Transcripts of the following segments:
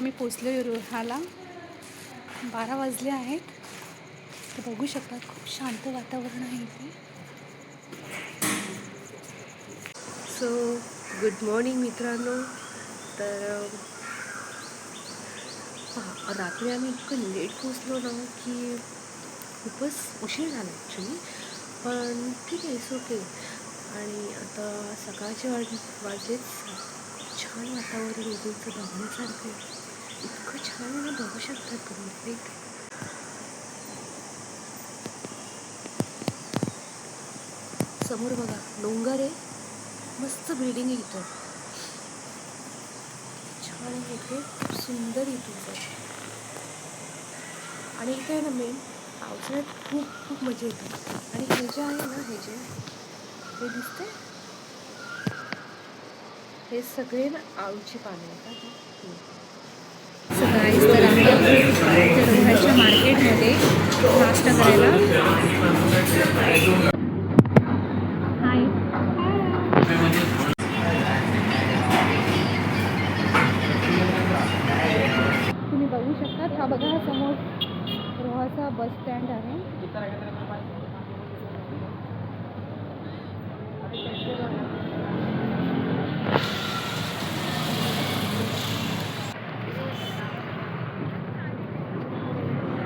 आम्ही पोचलो रोहाला. 12 वाजले आहेत. तर बघू शकता खूप शांत वातावरण आहे इथे. सो गुड मॉर्निंग मित्रांनो. तर रात्री आम्ही इतकं लेट पोचलो ना की खूपच उशीर झाला ॲक्च्युली, पण ठीक आहे, इट्स ओके. आणि आता सकाळचे वाजलेत. छान वातावरण इथेचं बघण्यासारखं आहे. इतकं छान आहे ना, बघू शकतात तुम्ही. समोर बघा डोंगर आहे, मस्त बिल्डिंग आहे इथं, छान आहे इथे, खूप सुंदर इथं. आणि इथे आहे ना मेन पावसाळ्यात खूप खूप मजा येते. आणि हे जे आहे ना, हे दिसते, हे सगळे ना आळूची पाने आहेत. सकाळी तर आम्ही रोह्याच्या मार्केटमध्ये नाश्ता करायला. हाय, तुम्ही बघू शकता. हा बघा, हा समोर रोहाचा बस स्टँड आहे.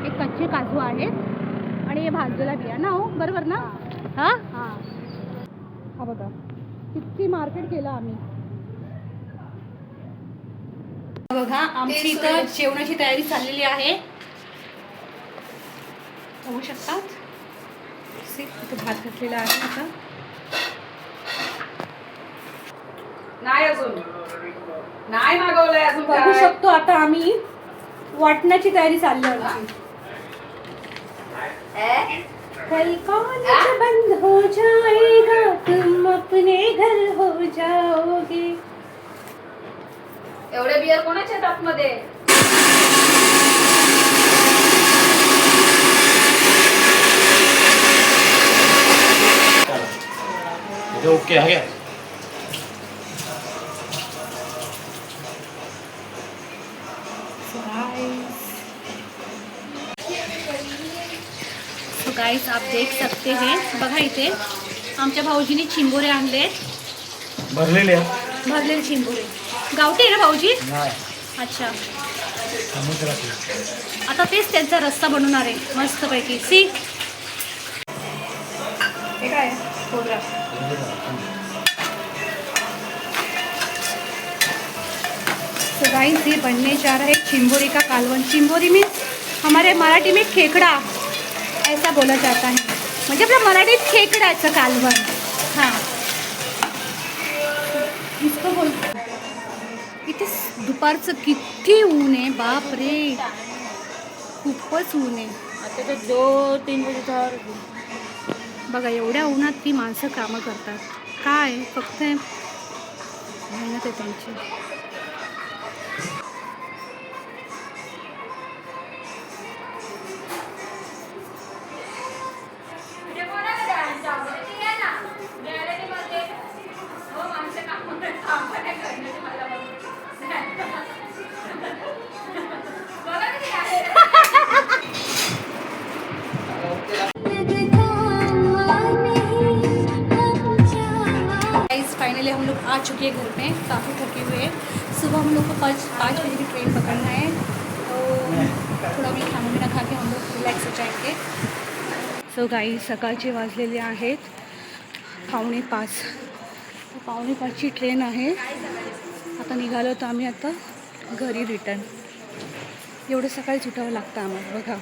एक कच्चे काजू आहेत आणि हे भाजलेला बिया ना. हो बरोबर ना. हा हा हा बघा किती मार्केट केलं आम्ही. बघा आमची इथं जेवणाची तयारी चाललेली आहे, बघू शकतात. इथं भात घातलेला आहे. आता नाही, अजून नाही मागवलंय अजून. बघू शकतो आता आम्ही वाटण्याची तयारी चालली आमची. कल कॉलेज बंद हो जाएगा, तुम अपने घर हो जाओगे. एवढे बियर कोणाच्या आहेत आतमध्ये? ओके हा घ्या. तो गाइस आप देख सकते हैं, बघा इथे आमच्या भाऊजीने चिंबोरे आणले. भरलेले भरलेले चिंबोरे गावठी आहे ना भाऊजी? नाही, अच्छा. समुद्रातले. आता तेच त्यांचा रस्सा बनवणार आहे मस्तपैकी. सी हे काय खोबरा? तो गाइस ये बनने जा रहा है चिंबोरी का कालवन. चिंबोरी मीन्स हमारे मराठी में खेकडा ऐसा बोला जाता है. म्हणजे आपल्या मराठीत खेकड्याचं कालवण. हां, इसको बोलतो. इथे दुपारचं किती ऊन आहे, बाप रे, खूपच ऊन आहे. आता तर 2-3 बजे बघा एवढ्या उन्हात ती माणसं कामं करतात. काय फक्त मेहनत आहे त्यांची. फाइनली हम लोग आ चुके हैं घर पे, काफ़ी थके हुए हैं. सुबह हम लोग को 5 बजे की ट्रेन पकड़ना है, तो थोड़ा भी खाना पीना खा के हम लोग रिलैक्स हो जाएंगे. सो गाइस सकाळचे वाजलेले आहेत 4:45. 4:45ची ट्रेन आहे. आता निघालो तर आम्ही आता घरी रिटर्न. एवढं सकाळीच उठावं लागतं आम्हाला. बघा,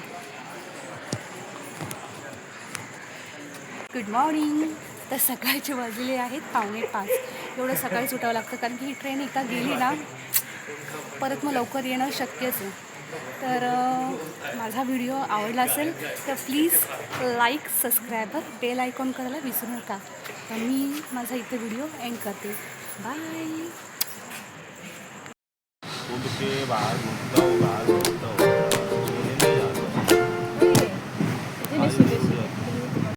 गुड मॉर्निंग. तर सकाळचे वाजलेले आहेत 4:45. एवढं सकाळीच उठावं लागतं कारण की ही ट्रेन एकदा गेली ना परत मग लवकर येणं शक्यच आहे. तर माझा व्हिडिओ आवडला असेल तर please like, subscribe, bell icon करायला विसरू नका. तर मी माझा इथे व्हिडिओ एंड करते. बाय.